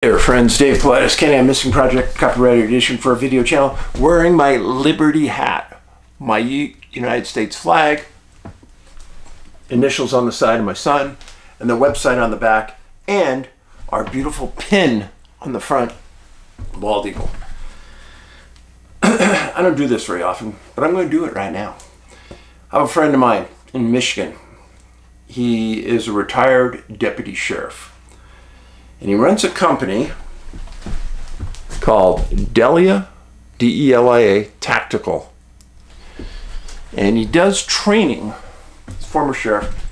Hey friends, Dave Paulides, CanAm Missing Project Copyrighted Edition for a video channel, wearing my Liberty hat, my United States flag, initials on the side of my son, and the website on the back, and our beautiful pin on the front, bald eagle. I don't do this very often, but I'm going to do it right now. I have a friend of mine in Michigan. He is a retired deputy sheriff. And he runs a company called Delia, D-E-L-I-A, Tactical. And he does training, he's a former sheriff,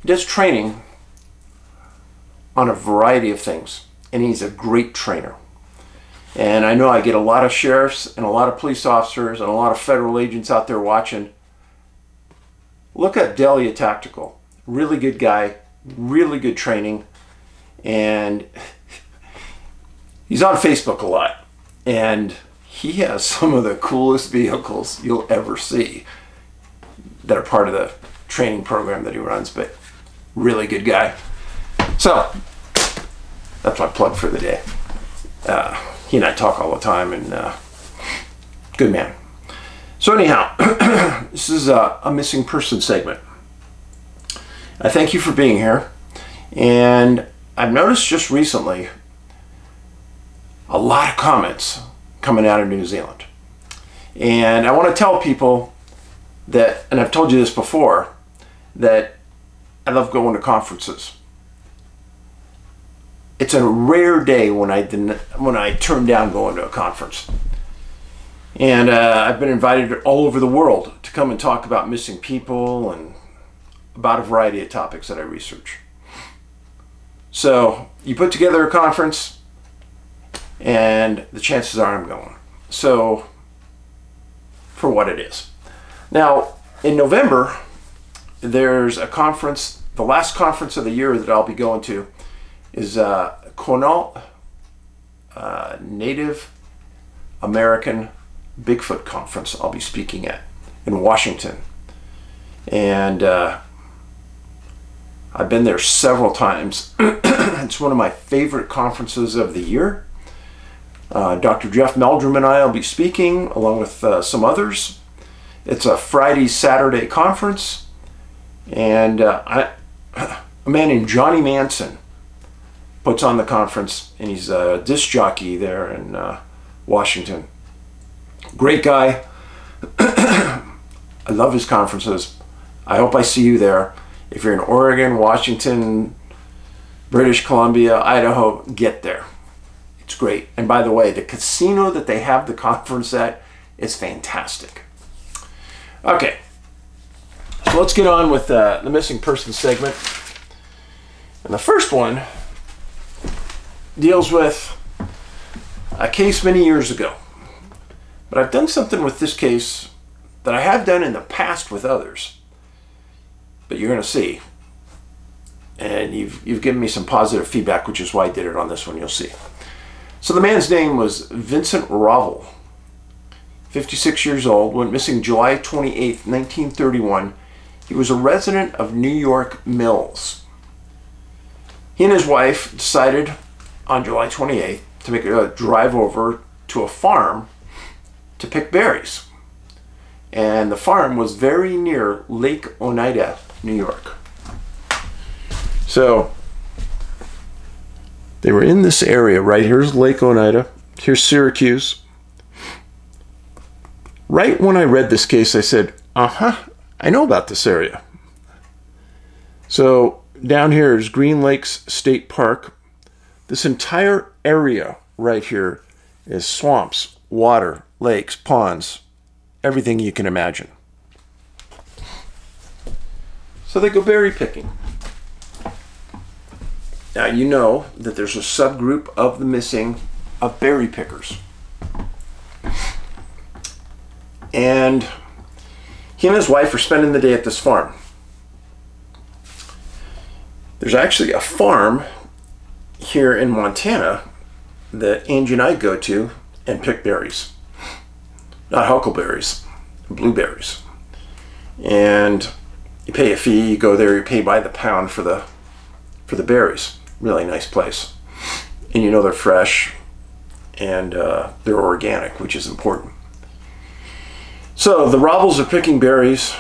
he does training on a variety of things. And he's a great trainer. And I know I get a lot of sheriffs and a lot of police officers and a lot of federal agents out there watching. Look at Delia Tactical. Really good guy, really good training. And he's on Facebook a lot, and he has some of the coolest vehicles you'll ever see that are part of the training program that he runs, but really good guy. So that's my plug for the day. He and I talk all the time, and good man. So anyhow, this is a missing person segment. I thank you for being here, and I've noticed just recently a lot of comments coming out of New Zealand. And I want to tell people that, and I've told you this before, that I love going to conferences. It's a rare day when I turn down going to a conference. And I've been invited all over the world to come and talk about missing people and about a variety of topics that I research. So you put together a conference, and the chances are I'm going. So for what it is. Now in November, there's a conference, the last conference of the year that I'll be going to is CanAm Native American Bigfoot Conference I'll be speaking at in Washington. And I've been there several times. It's one of my favorite conferences of the year. Dr. Jeff Meldrum and I will be speaking along with some others. It's a Friday, Saturday conference. And a man named Johnny Manson puts on the conference, and he's a disc jockey there in Washington. Great guy. I love his conferences. I hope I see you there. If you're in Oregon, Washington, British Columbia, Idaho, get there. It's great. And by the way, the casino that they have the conference at is fantastic. Okay, so let's get on with the missing person segment. And the first one deals with a case many years ago. But I've done something with this case that I have done in the past with others. But you're going to see. And you've given me some positive feedback, which is why I did it on this one. You'll see. So the man's name was Vincent Wrovel, 56 years old, went missing July 28th, 1931. He was a resident of New York Mills. He and his wife decided on July 28th to make a drive over to a farm to pick berries. And the farm was very near Lake Oneida, New York. So they were in this area, right? Here's Lake Oneida. Here's Syracuse. Right when I read this case, I said, I know about this area. So down here is Green Lakes State Park. This entire area right here is swamps, water, lakes, ponds, everything you can imagine. So they go berry picking. Now you know that there's a subgroup of the missing of berry pickers. And he and his wife are spending the day at this farm. There's actually a farm here in Montana that Angie and I go to and pick berries. Not huckleberries, blueberries. And you pay a fee, you go there, you pay by the pound for the berries. Really nice place. and you know they're fresh, and they're organic, which is important. So the Wrovels are picking berries.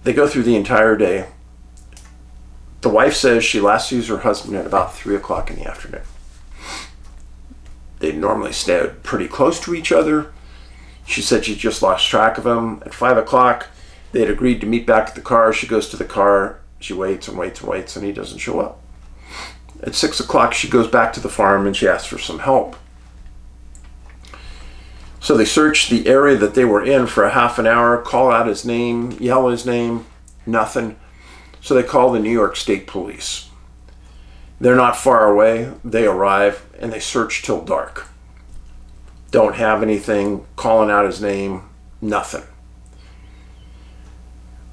They go through the entire day. The wife says she last sees her husband at about 3 o'clock in the afternoon. They normally stay pretty close to each other. She said she just lost track of him. At 5 o'clock, they had agreed to meet back at the car. She goes to the car. She waits and waits and waits, and he doesn't show up. At 6 o'clock, she goes back to the farm and she asks for some help. So they search the area that they were in for a half an hour, call out his name, yell his name, nothing. So they call the New York State Police. They're not far away. They arrive and they search till dark. Don't have anything, calling out his name, nothing.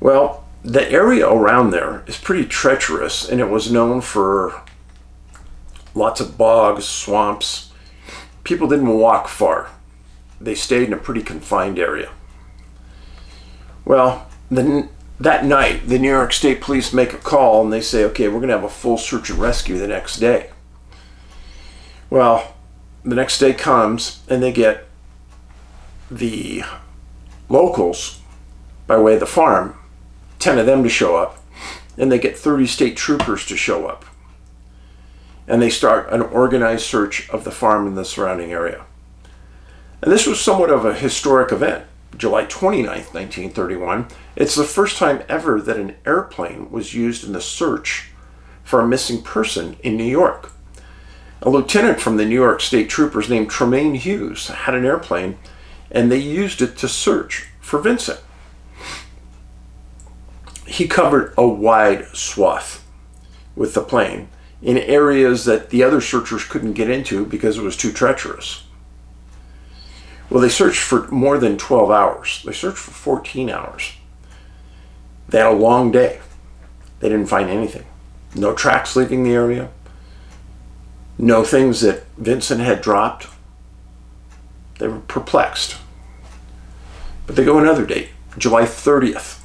Well, the area around there is pretty treacherous, and it was known for lots of bogs, swamps. People didn't walk far. They stayed in a pretty confined area. Well, that night, the New York State Police make a call and they say, okay, we're going to have a full search and rescue the next day. Well, the next day comes and they get the locals by way of the farm, 10 of them to show up, and they get 30 state troopers to show up. And they start an organized search of the farm and the surrounding area. And this was somewhat of a historic event. July 29th, 1931. It's the first time ever that an airplane was used in the search for a missing person in New York. A lieutenant from the New York State Troopers named Tremaine Hughes had an airplane, and they used it to search for Vincent. He covered a wide swath with the plane in areas that the other searchers couldn't get into because it was too treacherous. Well, they searched for more than 12 hours. They searched for 14 hours. They had a long day. They didn't find anything. No tracks leaving the area. No things that Vincent had dropped. They were perplexed. But they go another date, July 30th.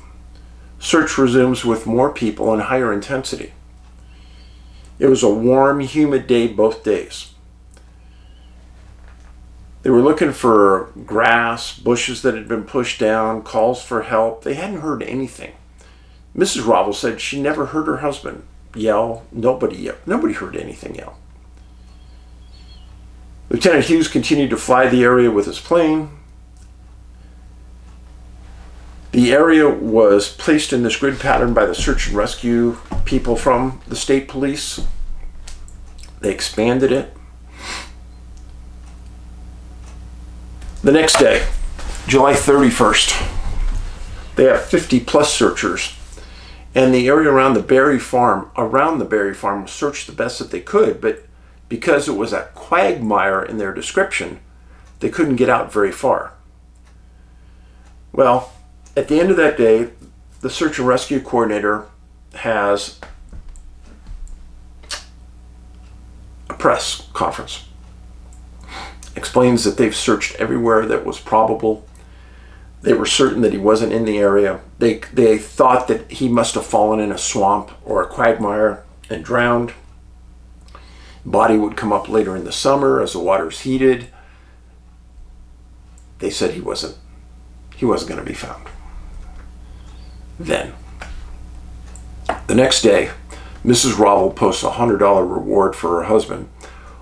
Search resumes with more people and higher intensity. It was a warm, humid day both days. They were looking for grass, bushes that had been pushed down, calls for help. They hadn't heard anything. Mrs. Wrovel said she never heard her husband yell. Nobody heard anything yell. Lieutenant Hughes continued to fly the area with his plane. The area was placed in this grid pattern by the search and rescue people from the state police. They expanded it. The next day, July 31st, they have 50 plus searchers, and the area around the Berry Farm was searched the best that they could, but because it was a quagmire in their description, they couldn't get out very far. Well, at the end of that day, the search and rescue coordinator has a press conference. Explains that they've searched everywhere that was probable. They were certain that he wasn't in the area. They thought that he must have fallen in a swamp or a quagmire and drowned. Body would come up later in the summer as the water's heated. They said he wasn't going to be found. Then, the next day, Mrs. Wrovel posts a $100 reward for her husband,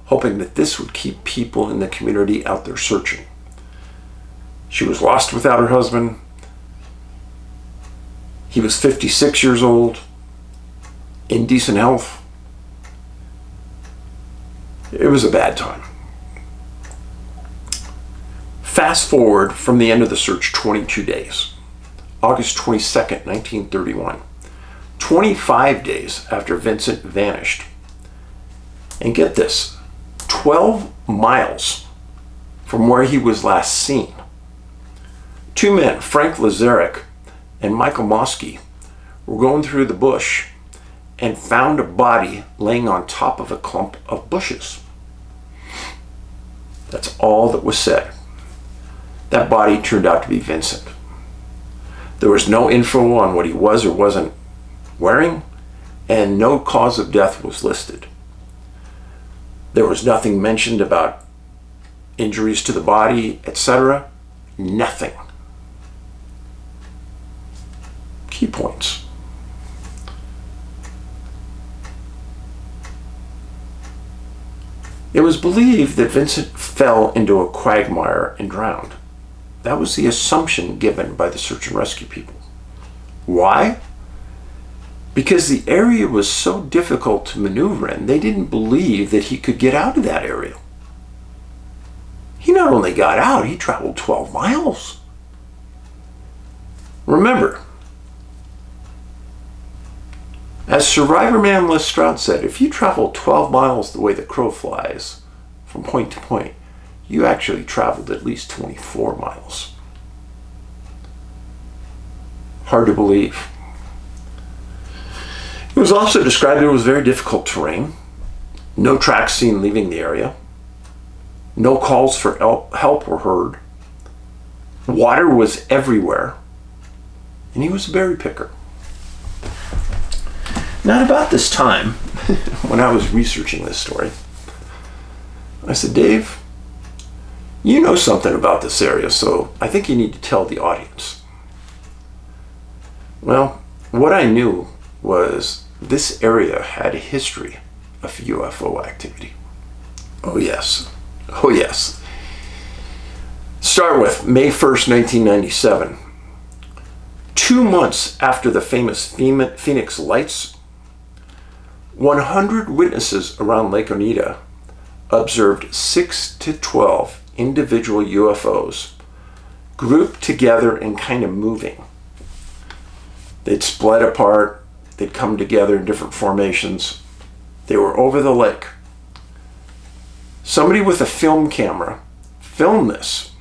hoping that this would keep people in the community out there searching. She was lost without her husband. He was 56 years old, in decent health. It was a bad time. Fast forward from the end of the search 22 days. August 22nd, 1931. 25 days after Vincent vanished. And get this, 12 miles from where he was last seen. Two men, Frank Lazarick and Michael Mosky, were going through the bush and found a body laying on top of a clump of bushes. That's all that was said. That body turned out to be Vincent. There was no info on what he was or wasn't wearing, and no cause of death was listed. There was nothing mentioned about injuries to the body, etc. Nothing. Key points. It was believed that Vincent fell into a quagmire and drowned. That was the assumption given by the search and rescue people. Why? Because the area was so difficult to maneuver in, they didn't believe that he could get out of that area. He not only got out, he traveled 12 miles. Remember, as survivor man Les Stroud said, if you travel 12 miles the way the crow flies from point to point, you actually traveled at least 24 miles. Hard to believe. It was also described that it was very difficult terrain, no tracks seen leaving the area, no calls for help were heard, water was everywhere, and he was a berry picker. Now, about this time, when I was researching this story, I said, Dave, you know something about this area, so I think you need to tell the audience. Well, what I knew was this area had a history of UFO activity. Oh yes, oh yes. Start with May 1st, 1997. 2 months after the famous Phoenix Lights, 100 witnesses around Lake Oneida observed 6 to 12 individual UFOs grouped together and kind of moving. They'd split apart, they'd come together in different formations. They were over the lake. Somebody with a film camera filmed this.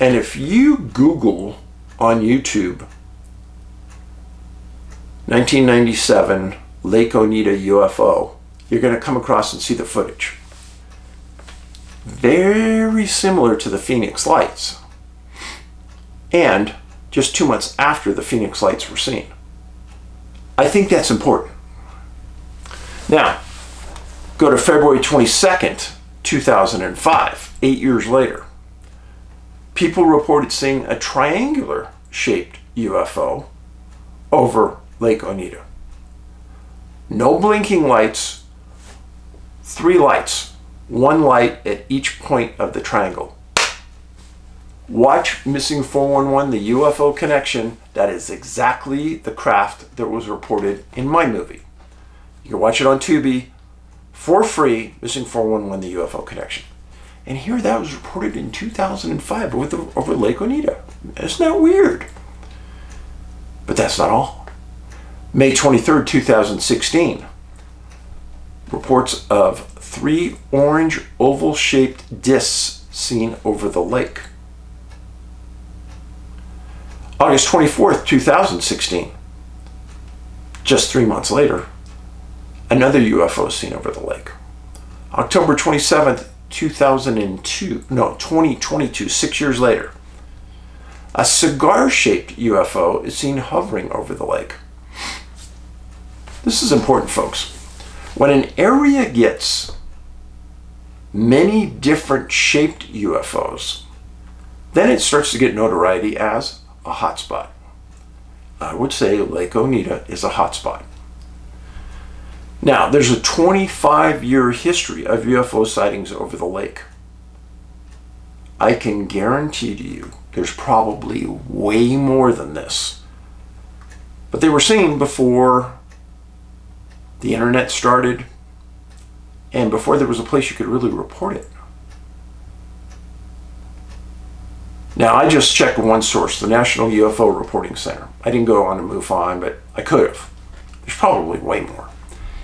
And if you Google on YouTube 1997 Lake Oneida UFO, you're going to come across and see the footage. Very similar to the Phoenix Lights. And just 2 months after the Phoenix Lights were seen. I think that's important. Now, go to February 22nd, 2005, 8 years later. People reported seeing a triangular shaped UFO over Lake Oneida. No blinking lights, 3 lights, 1 light at each point of the triangle. Watch Missing 411, the UFO connection. That is exactly the craft that was reported in my movie. You can watch it on Tubi for free, Missing 411, the UFO connection. And here that was reported in 2005 over Lake Oneida. Isn't that weird? But that's not all. May 23rd, 2016. Reports of 3 orange oval-shaped discs seen over the lake. August 24th, 2016. Just 3 months later, another UFO seen over the lake. October 27th, 2022, 6 years later. A cigar-shaped UFO is seen hovering over the lake. This is important, folks. When an area gets many different shaped UFOs, then it starts to get notoriety as a hotspot. I would say Lake Oneida is a hotspot. Now, there's a 25-year history of UFO sightings over the lake. I can guarantee to you there's probably way more than this. But they were seen before the internet started and before there was a place you could really report it. Now, I just checked one source, the National UFO Reporting Center. I didn't go on to MUFON, but I could have. There's probably way more.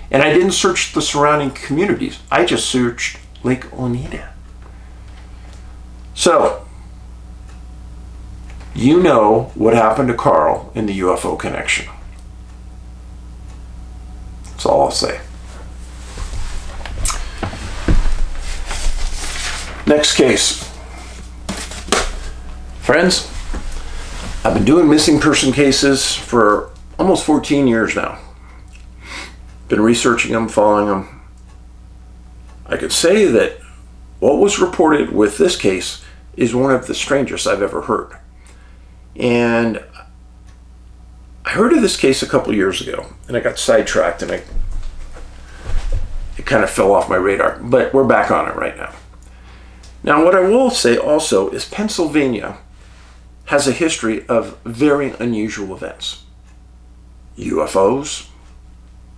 And I didn't search the surrounding communities. I just searched Lake Oneida. So, you know what happened to Carl in the UFO connection. That's all I'll say. Next case. Friends, I've been doing missing person cases for almost 14 years now. Been researching them, following them. I could say that what was reported with this case is one of the strangest I've ever heard. And I heard of this case a couple years ago, and I got sidetracked, and it kind of fell off my radar. But we're back on it right now. Now, what I will say also is Pennsylvania has a history of very unusual events. UFOs,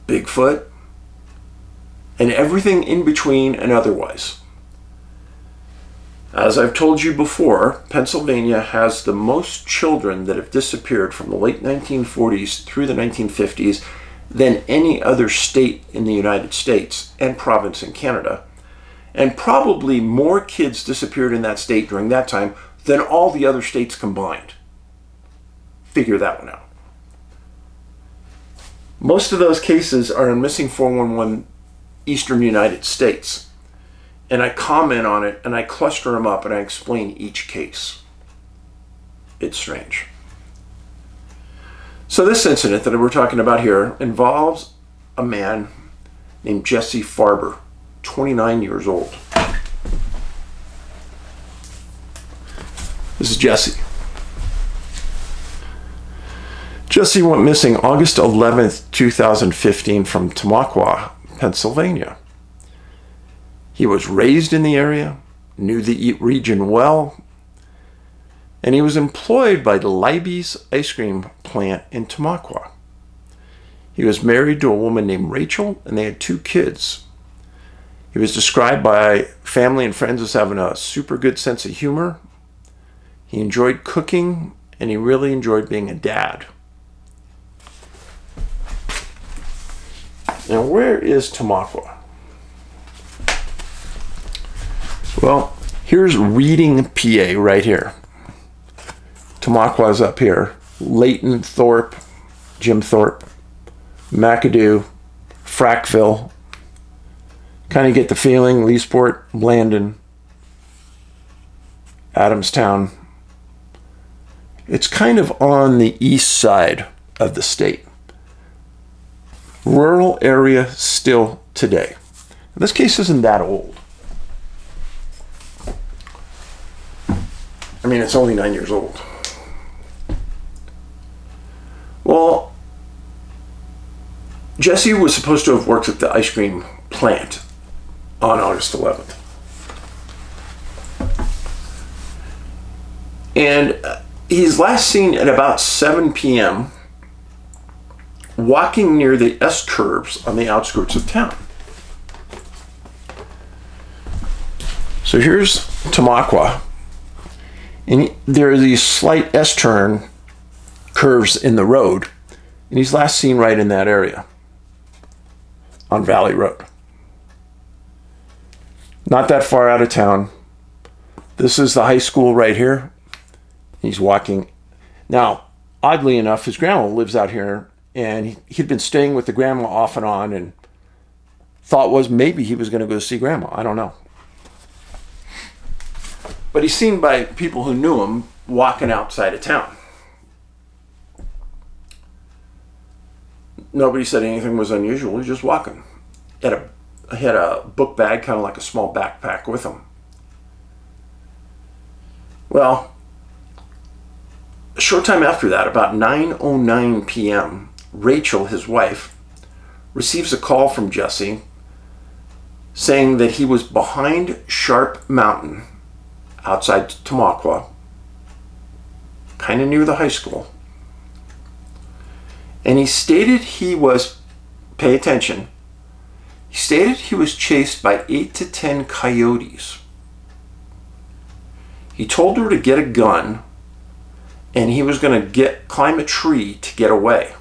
Bigfoot, and everything in between and otherwise. As I've told you before, Pennsylvania has the most children that have disappeared from the late 1940s through the 1950s than any other state in the United States and province in Canada. And probably more kids disappeared in that state during that time than all the other states combined. Figure that one out. Most of those cases are in missing 411 Eastern United States. And I comment on it, and I cluster them up, and I explain each case. It's strange. So this incident that we're talking about here involves a man named Jesse Farber, 29 years old. This is Jesse. Jesse went missing August 11th, 2015 from Tamaqua, Pennsylvania. He was raised in the area, knew the region well, and he was employed by the NABS ice cream plant in Tamaqua. He was married to a woman named Rachel, and they had 2 kids. He was described by family and friends as having a super good sense of humor. He enjoyed cooking, and he really enjoyed being a dad. Now, where is Tamaqua? Well, here's Reading, PA, right here. Tamaqua's up here. Layton, Thorpe, Jim Thorpe, McAdoo, Frackville. Kind of get the feeling. Leesport, Blandon, Adamstown. It's kind of on the east side of the state. Rural area still today. This case isn't that old. I mean, it's only 9 years old. Well, Jesse was supposed to have worked at the ice cream plant on August 11th. And he's last seen at about 7 p.m. walking near the S-curves on the outskirts of town. So here's Tamaqua. And there are these slight S-turn curves in the road. And he's last seen right in that area on Valley Road. Not that far out of town. This is the high school right here. He's walking. Now, oddly enough, his grandma lives out here, and he'd been staying with the grandma off and on, and thought was maybe he was going to go see grandma. I don't know. But he's seen by people who knew him walking outside of town. Nobody said anything was unusual. He was just walking. He had a book bag, kind of like a small backpack with him. Well, a short time after that, about 9:09 p.m., Rachel, his wife, receives a call from Jesse saying that he was behind Sharp Mountain outside Tamaqua, kind of near the high school. And he stated he was, pay attention, he stated he was chased by 8 to 10 coyotes. He told her to get a gun, and he was going to climb a tree to get away.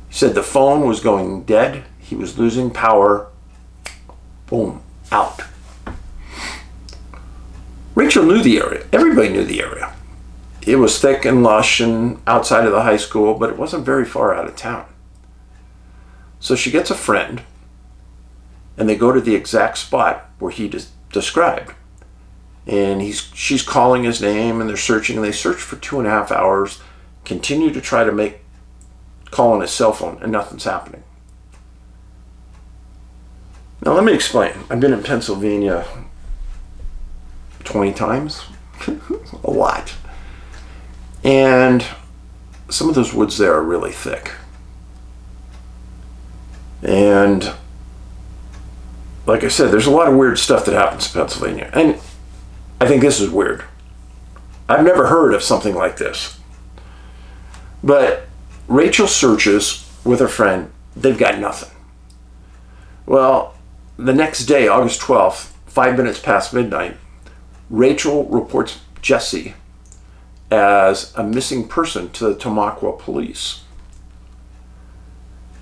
He said the phone was going dead. He was losing power. Boom, out. Rachel knew the area. Everybody knew the area. It was thick and lush and outside of the high school, but it wasn't very far out of town. So she gets a friend, and they go to the exact spot where he described. And she's calling his name, and they're searching, and they search for 2.5 hours, continue to try to call on his cell phone, and nothing's happening. Now let me explain. I've been in Pennsylvania 20 times, a lot. And some of those woods there are really thick. And like I said, there's a lot of weird stuff that happens in Pennsylvania. And I think this is weird. I've never heard of something like this. But Rachel searches with her friend. They've got nothing. Well, the next day, August 12th, 5 minutes past midnight, Rachel reports Jesse as a missing person to the Tamaqua police.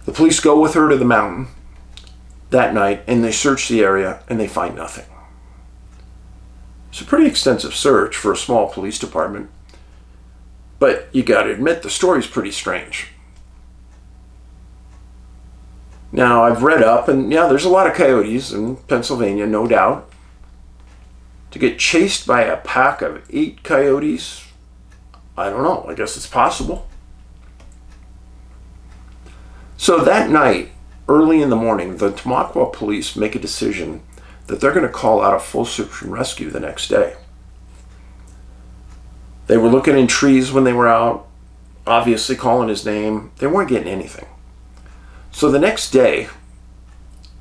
The police go with her to the mountain that night and they search the area and they find nothing. It's a pretty extensive search for a small police department, but you got to admit the story's pretty strange. Now, I've read up, and yeah, there's a lot of coyotes in Pennsylvania, no doubt. To get chased by a pack of 8 coyotes, I don't know, I guess it's possible. So that night, early in the morning, the Tamaqua police make a decision that they're going to call out a full search and rescue the next day. They were looking in trees when they were out, obviously calling his name. They weren't getting anything. So the next day,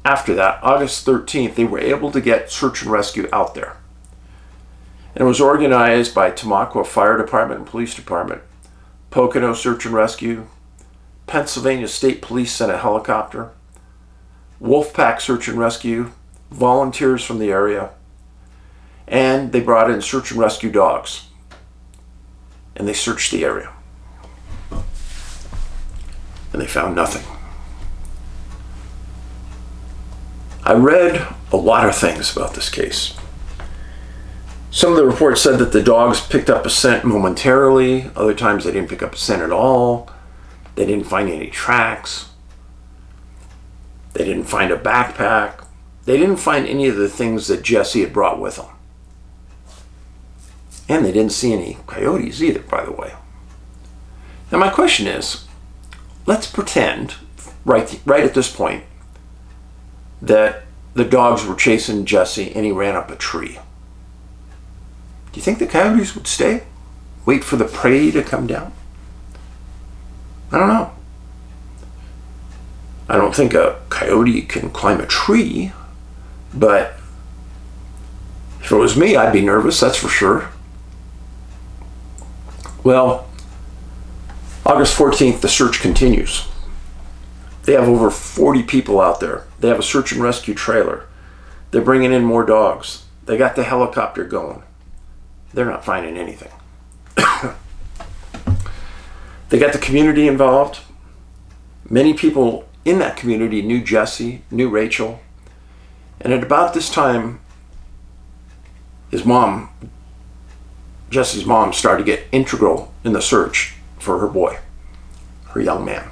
after that, August 13th, they were able to get search and rescue out there. And it was organized by Tamaqua Fire Department and Police Department, Pocono Search and Rescue, Pennsylvania State Police sent a helicopter, Wolfpack Search and Rescue, volunteers from the area, and they brought in search and rescue dogs. And they searched the area. And they found nothing. I read a lot of things about this case. Some of the reports said that the dogs picked up a scent momentarily. Other times they didn't pick up a scent at all. They didn't find any tracks. They didn't find a backpack. They didn't find any of the things that Jesse had brought with him. And they didn't see any coyotes either, by the way. Now my question is, let's pretend right at this point that the dogs were chasing Jesse and he ran up a tree. Do you think the coyotes would stay? Wait for the prey to come down? I don't know. I don't think a coyote can climb a tree, but if it was me, I'd be nervous, that's for sure. Well, August 14th, the search continues. They have over 40 people out there. They have a search and rescue trailer. They're bringing in more dogs. They got the helicopter going. They're not finding anything. They got the community involved. Many people in that community knew Jesse, knew Rachel. And at about this time, his mom, Jesse's mom, started to get integral in the search for her boy, her young man.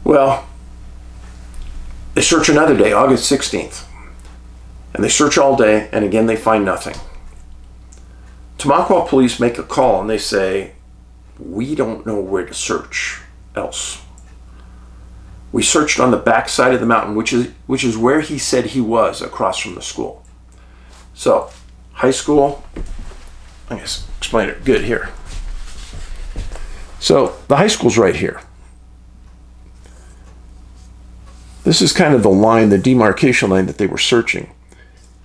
Well, they search another day, August 16th. And they search all day, and again they find nothing. Tamaqua police make a call and they say, we don't know where to search else. We searched on the back side of the mountain, which is where he said he was, across from the school. So, high school, I guess explain it good here. So, the high school's right here. This is kind of the line, the demarcation line that they were searching.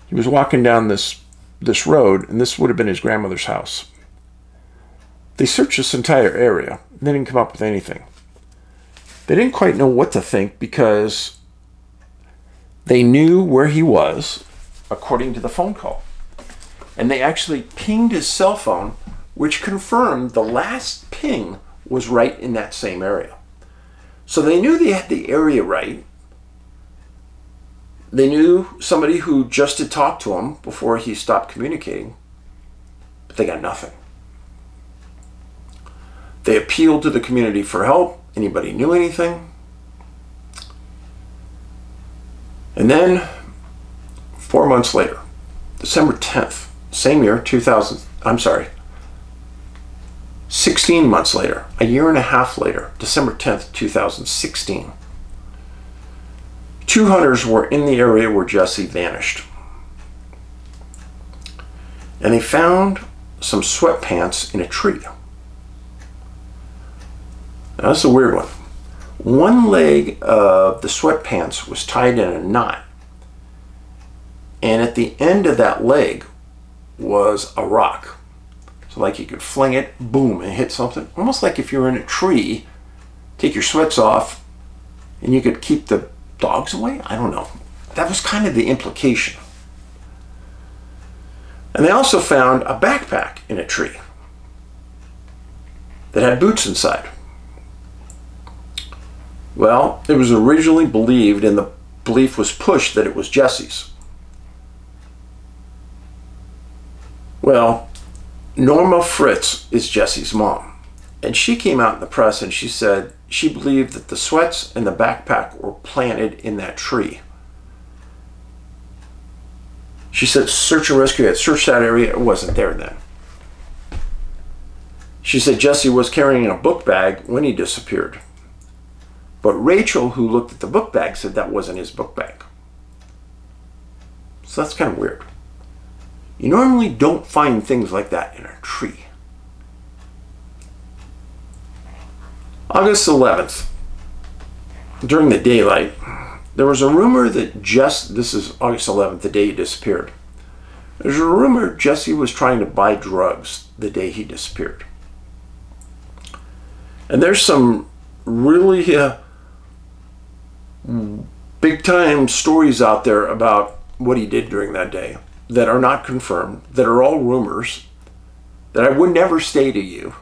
He was walking down this road, and this would have been his grandmother's house. They searched this entire area. They didn't come up with anything. They didn't quite know what to think because they knew where he was, according to the phone call. And they actually pinged his cell phone, which confirmed the last ping was right in that same area. So they knew they had the area right. They knew somebody who just had talked to him before he stopped communicating, but they got nothing. They appealed to the community for help. Anybody knew anything? And then 4 months later, December 10th, same year, 16 months later, a year and a half later, December 10th, 2016, 2 hunters were in the area where Jesse vanished. And they found some sweatpants in a tree. Now, that's a weird one. One leg of the sweatpants was tied in a knot. And at the end of that leg was a rock. So like you could fling it, boom, and hit something. Almost like if you're in a tree, take your sweats off, and you could keep the dogs away? I don't know. That was kind of the implication. And they also found a backpack in a tree that had boots inside. Well, it was originally believed, and the belief was pushed, that it was Jesse's. Well, Norma Fritz is Jesse's mom, and she came out in the press and she said she believed that the sweats and the backpack were planted in that tree. She said search and rescue had searched that area. It wasn't there then. She said Jesse was carrying a book bag when he disappeared. But Rachel, who looked at the book bag, said that wasn't his book bag. So that's kind of weird. You normally don't find things like that in a tree. August 11th, during the daylight, there was a rumor that this is August 11th, the day he disappeared. There's a rumor Jesse was trying to buy drugs the day he disappeared. And there's some really big time stories out there about what he did during that day that are not confirmed, that are all rumors, that I would never say to you.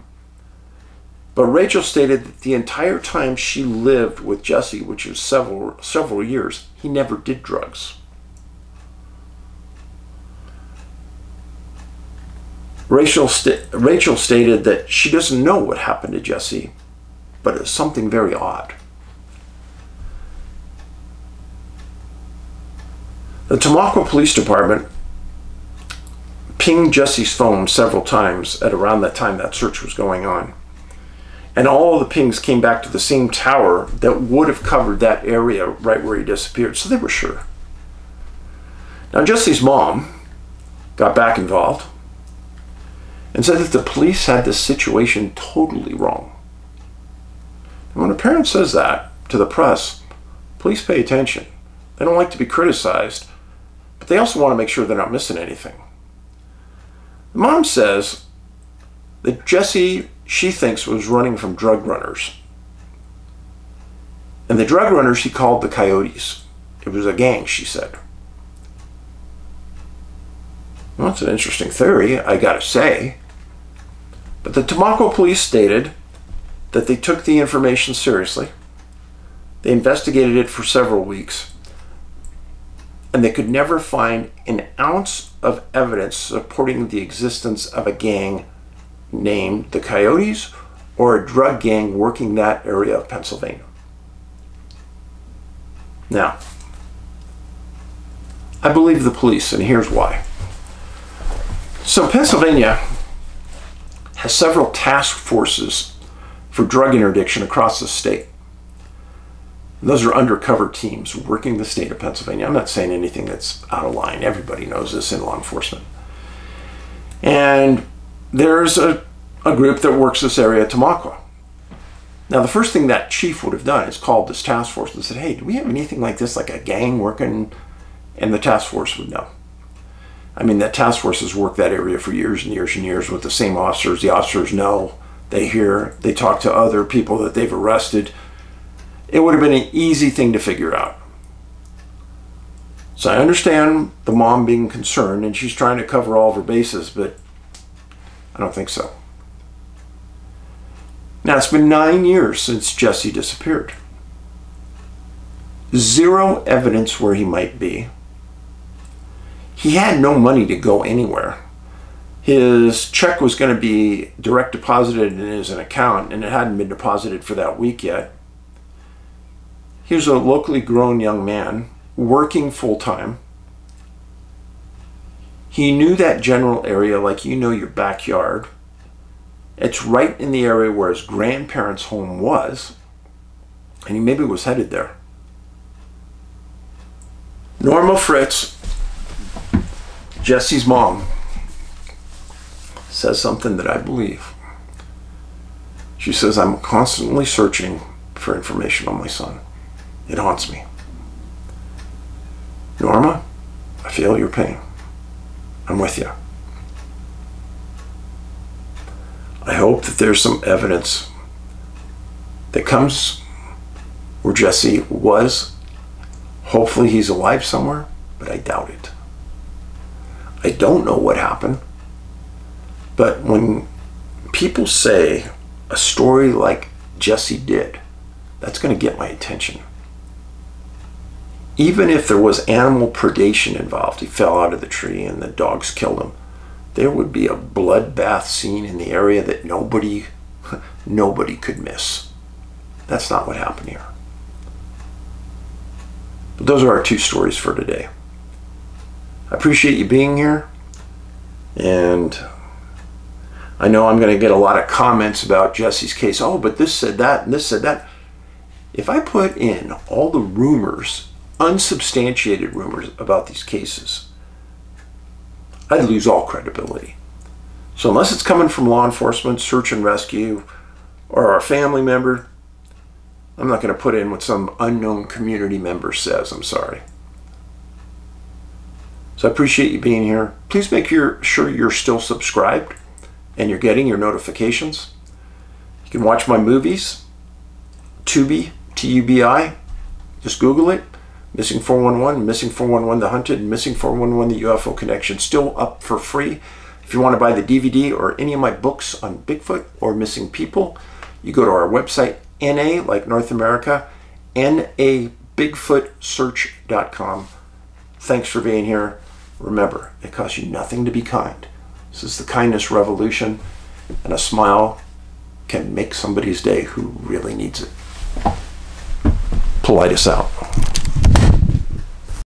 But Rachel stated that the entire time she lived with Jesse, which was several years, he never did drugs. Rachel stated that she doesn't know what happened to Jesse, but it's something very odd. The Tamaqua Police Department pinged Jesse's phone several times at around that time that search was going on. And all of the pings came back to the same tower that would have covered that area right where he disappeared. So they were sure. Now Jesse's mom got back involved and said that the police had this situation totally wrong. And when a parent says that to the press, police pay attention. They don't like to be criticized, but they also want to make sure they're not missing anything. The mom says that Jesse, she thinks, was running from drug runners. And the drug runners she called the Coyotes. It was a gang, she said. Well, that's an interesting theory, I gotta say. But the Tamaqua police stated that they took the information seriously. They investigated it for several weeks. And they could never find an ounce of evidence supporting the existence of a gang named the Coyotes or a drug gang working that area of Pennsylvania. Now, I believe the police, and here's why. So Pennsylvania has several task forces for drug interdiction across the state. And those are undercover teams working the state of Pennsylvania. I'm not saying anything that's out of line. Everybody knows this in law enforcement. And there's a group that works this area at Tamaqua. Now, the first thing that chief would have done is called this task force and said, hey, do we have anything like this, like a gang working? And the task force would know. I mean, that task force has worked that area for years and years and years with the same officers. The officers know, they hear, they talk to other people that they've arrested. It would have been an easy thing to figure out. So I understand the mom being concerned, and she's trying to cover all of her bases, but I don't think so. Now, it's been 9 years since Jesse disappeared. Zero evidence where he might be. He had no money to go anywhere. His check was going to be direct deposited in his account, and it hadn't been deposited for that week yet. He was a locally grown young man, working full-time. He knew that general area like you know your backyard. It's right in the area where his grandparents' home was, and he maybe was headed there. Norma Fritz, Jesse's mom, says something that I believe. She says, I'm constantly searching for information on my son. It haunts me. Norma, I feel your pain. I'm with you. I hope that there's some evidence that comes where Jesse was. Hopefully he's alive somewhere, but I doubt it. I don't know what happened, but when people say a story like Jesse did, that's going to get my attention. Even if there was animal predation involved, he fell out of the tree and the dogs killed him, there would be a bloodbath scene in the area that nobody could miss. That's not what happened here. But those are our two stories for today. I appreciate you being here, and I know I'm going to get a lot of comments about Jesse's case. Oh, but this said that and this said that. If I put in all the rumors, unsubstantiated rumors about these cases, I'd lose all credibility. So unless it's coming from law enforcement, search and rescue, or our family member, I'm not going to put in what some unknown community member says. I'm sorry. So I appreciate you being here. Please make sure you're still subscribed and you're getting your notifications. You can watch my movies, Tubi, T-U-B-I. Just Google it. Missing 411, Missing 411 The Hunted, and Missing 411 The UFO Connection. Still up for free. If you want to buy the DVD or any of my books on Bigfoot or missing people, you go to our website, NA, like North America, NABigfootsearch.com. Thanks for being here. Remember, it costs you nothing to be kind. This is the kindness revolution, and a smile can make somebody's day who really needs it. Paulides out.